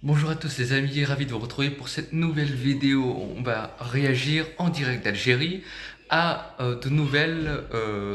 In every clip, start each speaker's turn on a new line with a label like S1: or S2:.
S1: Bonjour à tous les amis, ravi de vous retrouver pour cette nouvelle vidéo. On va réagir en direct d'Algérie à de nouvelles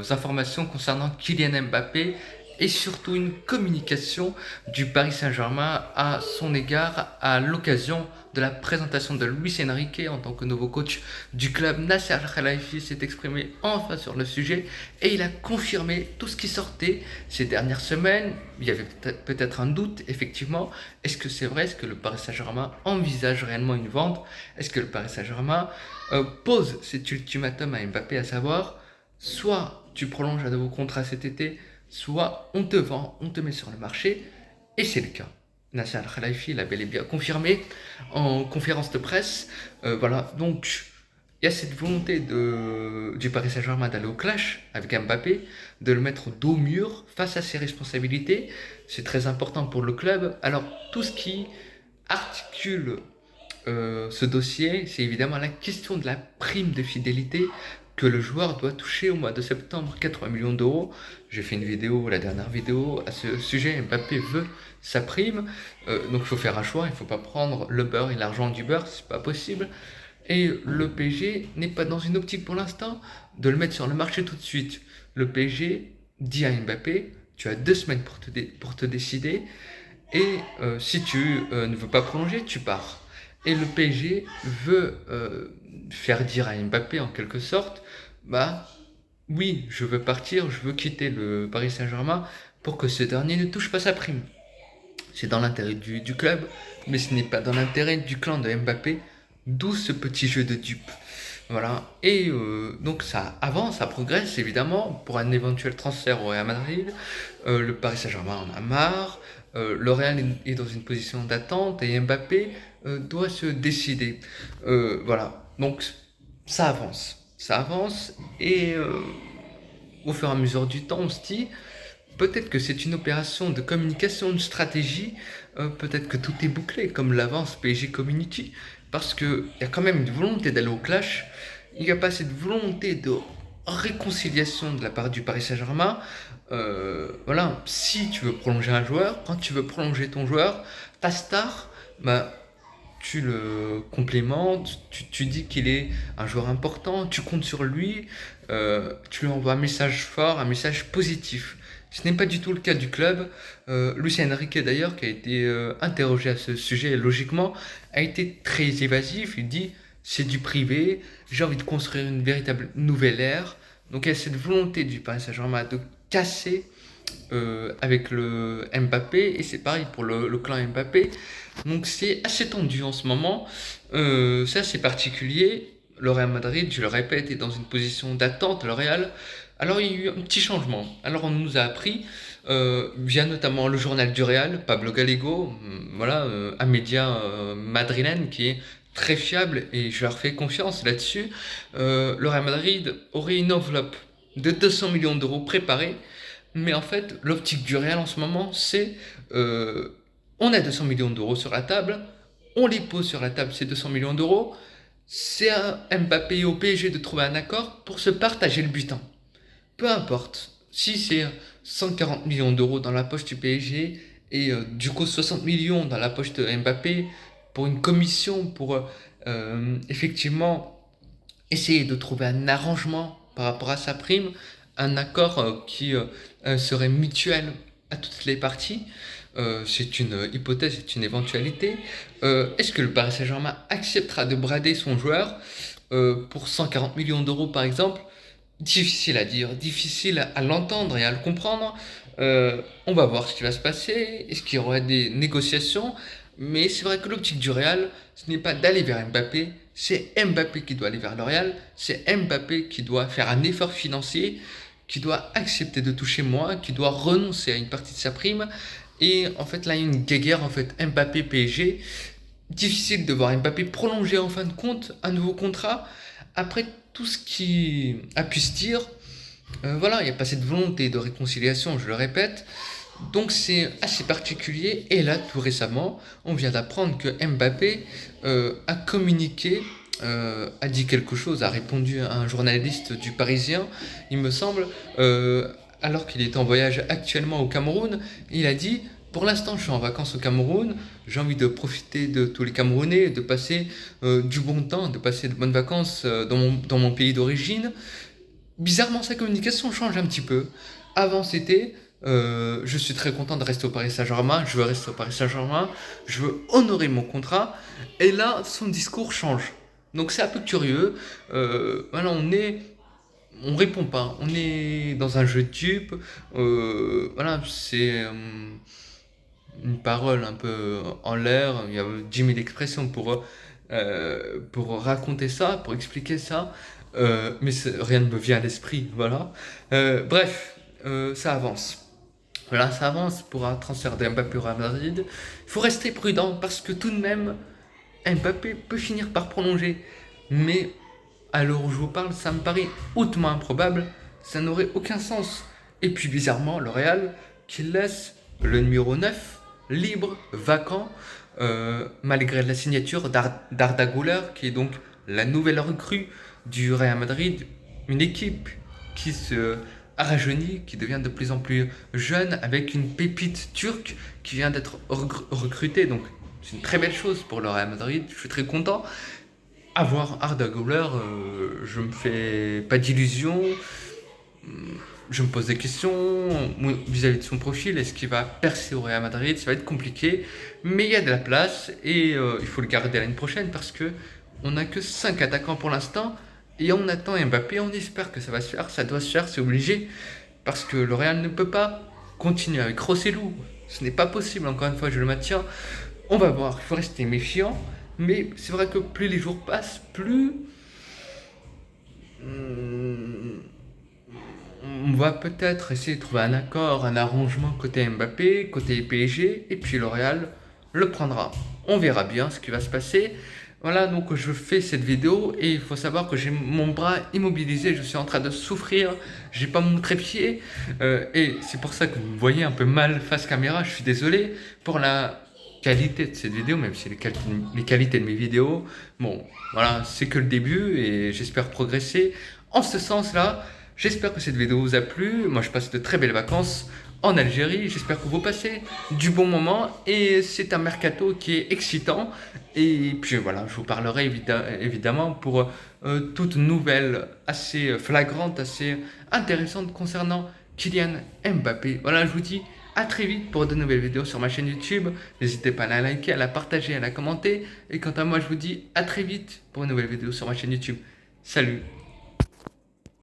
S1: informations concernant Kylian Mbappé et surtout une communication du Paris Saint-Germain à son égard à l'occasion de la présentation de Luis Enrique en tant que nouveau coach du club. Nasser Al-Khelaifi s'est exprimé enfin sur le sujet et il a confirmé tout ce qui sortait ces dernières semaines. Il y avait peut-être un doute, effectivement. Est-ce que c'est vrai? Est-ce que le Paris Saint-Germain envisage réellement une vente? Est-ce que le Paris Saint-Germain pose cet ultimatum à Mbappé, à savoir soit tu prolonges un nouveau contrat cet été, soit on te vend, on te met sur le marché, et c'est le cas. Nasser Al-Khelaifi l'a bel et bien confirmé en conférence de presse. Voilà, donc il y a cette volonté du Paris Saint-Germain d'aller au clash avec Mbappé, de le mettre dos au mur face à ses responsabilités. C'est très important pour le club. Alors, tout ce qui articule ce dossier, c'est évidemment la question de la prime de fidélité que le joueur doit toucher au mois de septembre, 80 millions d'euros. J'ai fait une vidéo, la dernière vidéo, à ce sujet. Mbappé veut sa prime, donc il faut faire un choix. Il ne faut pas prendre le beurre et l'argent du beurre, c'est pas possible. Et le PSG n'est pas dans une optique pour l'instant de le mettre sur le marché tout de suite. Le PSG dit à Mbappé, tu as 2 semaines pour te décider, et si tu ne veux pas prolonger, tu pars. Et le PSG veut faire dire à Mbappé en quelque sorte, bah oui, je veux partir, je veux quitter le Paris Saint-Germain pour que ce dernier ne touche pas sa prime. C'est dans l'intérêt du club, mais ce n'est pas dans l'intérêt du clan de Mbappé, d'où ce petit jeu de dupe. Voilà, et donc ça avance, ça progresse évidemment pour un éventuel transfert au Real Madrid. Le Paris Saint-Germain en a marre, le Real est dans une position d'attente et Mbappé doit se décider. Voilà, donc ça avance et au fur et à mesure du temps on se dit peut-être que c'est une opération de communication, une stratégie, peut-être que tout est bouclé, comme l'avance PSG Community, parce qu'il y a quand même une volonté d'aller au clash, il n'y a pas cette volonté de réconciliation de la part du Paris Saint-Germain. Voilà, si tu veux prolonger un joueur, quand tu veux prolonger ton joueur, ta star, bah, tu le complémentes, tu dis qu'il est un joueur important, tu comptes sur lui, tu lui envoies un message fort, un message positif. Ce n'est pas du tout le cas du club. Lucien Enrique d'ailleurs, qui a été interrogé à ce sujet, logiquement, a été très évasif. Il dit c'est du privé, j'ai envie de construire une véritable nouvelle ère. Donc il y a cette volonté du Paris Saint-Germain de casser avec le Mbappé, et c'est pareil pour le clan Mbappé. Donc c'est assez tendu en ce moment, c'est assez particulier. Le Real Madrid, je le répète, est dans une position d'attente, le Real. Alors il y a eu un petit changement. Alors on nous a appris, via notamment le journal du Real, Pablo Gallego, voilà, un média madrilène qui est très fiable et je leur fais confiance là-dessus. Le Real Madrid aurait une enveloppe de 200 millions d'euros préparée, mais en fait l'optique du Real en ce moment c'est on a 200 millions d'euros sur la table, on les pose sur la table ces 200 millions d'euros, c'est à Mbappé et au PSG de trouver un accord pour se partager le butin. Peu importe, si c'est 140 millions d'euros dans la poche du PSG et du coup 60 millions dans la poche de Mbappé pour une commission, pour effectivement essayer de trouver un arrangement par rapport à sa prime, un accord qui serait mutuel à toutes les parties. C'est une hypothèse, c'est une éventualité. Est-ce que le Paris Saint-Germain acceptera de brader son joueur pour 140 millions d'euros par exemple? Difficile à dire, difficile à l'entendre et à le comprendre. On va voir ce qui va se passer. Est-ce qu'il y aura des négociations? Mais c'est vrai que l'optique du Real, ce n'est pas d'aller vers Mbappé, c'est Mbappé qui doit aller vers le Real, c'est Mbappé qui doit faire un effort financier, qui doit accepter de toucher moins, qui doit renoncer à une partie de sa prime. Et en fait, là, il y a une guéguerre, en fait, Mbappé-PSG. Difficile de voir Mbappé prolonger en fin de compte un nouveau contrat. Après tout ce qui a pu se dire, voilà, il n'y a pas cette volonté de réconciliation, je le répète. Donc c'est assez particulier. Et là, tout récemment, on vient d'apprendre que Mbappé a communiqué, a dit quelque chose, a répondu à un journaliste du Parisien, il me semble, alors qu'il est en voyage actuellement au Cameroun. Il a dit Pour l'instant, je suis en vacances au Cameroun. J'ai envie de profiter de tous les Camerounais, de passer du bon temps, de passer de bonnes vacances dans mon pays d'origine. Bizarrement, sa communication change un petit peu. Avant, c'était je suis très content de rester au Paris Saint-Germain, je veux rester au Paris Saint-Germain, je veux honorer mon contrat. Et là, son discours change. Donc c'est un peu curieux. Voilà, on répond pas. On est dans un jeu de dupe. Voilà, c'est une parole un peu en l'air. Il y a 10 000 expressions pour raconter ça, pour expliquer ça. Mais rien ne me vient à l'esprit. Voilà. Bref, ça avance. Voilà, ça avance pour un transfert de Mbappé au Real Madrid. Il faut rester prudent parce que tout de même, Mbappé peut finir par prolonger. Mais à l'heure où je vous parle, ça me paraît hautement improbable. Ça n'aurait aucun sens. Et puis bizarrement, le Real qui laisse le numéro 9 libre, vacant, malgré la signature d'Arda Güler, qui est donc la nouvelle recrue du Real Madrid, une équipe qui se rajeunit, qui devient de plus en plus jeune, avec une pépite turque qui vient d'être recrutée. Donc c'est une très belle chose pour le Real Madrid, je suis très content. Avoir Arda Güler, je me fais pas d'illusions. Je me pose des questions vis-à-vis de son profil. Est-ce qu'il va percer au Real Madrid? Ça va être compliqué, mais il y a de la place et il faut le garder l'année prochaine parce que on n'a que 5 attaquants pour l'instant et on attend Mbappé. On espère que ça va se faire, ça doit se faire, c'est obligé parce que le Real ne peut pas continuer avec Rossellou. Ce n'est pas possible. Encore une fois, je le maintiens. On va voir. Il faut rester méfiant, mais c'est vrai que plus les jours passent, plus on va peut-être essayer de trouver un accord, un arrangement côté Mbappé, côté PSG, et puis L'Oréal le prendra. On verra bien ce qui va se passer. Voilà, donc je fais cette vidéo et il faut savoir que j'ai mon bras immobilisé, je suis en train de souffrir, j'ai pas mon trépied et c'est pour ça que vous me voyez un peu mal face caméra, je suis désolé pour la qualité de cette vidéo, même si les qualités de mes vidéos, bon, voilà, c'est que le début et j'espère progresser en ce sens-là. J'espère que cette vidéo vous a plu. Moi, je passe de très belles vacances en Algérie. J'espère que vous passez du bon moment. Et c'est un mercato qui est excitant. Et puis voilà, je vous parlerai évidemment pour toute nouvelle assez flagrante, assez intéressante concernant Kylian Mbappé. Voilà, je vous dis à très vite pour de nouvelles vidéos sur ma chaîne YouTube. N'hésitez pas à la liker, à la partager, à la commenter. Et quant à moi, je vous dis à très vite pour une nouvelle vidéo sur ma chaîne YouTube. Salut!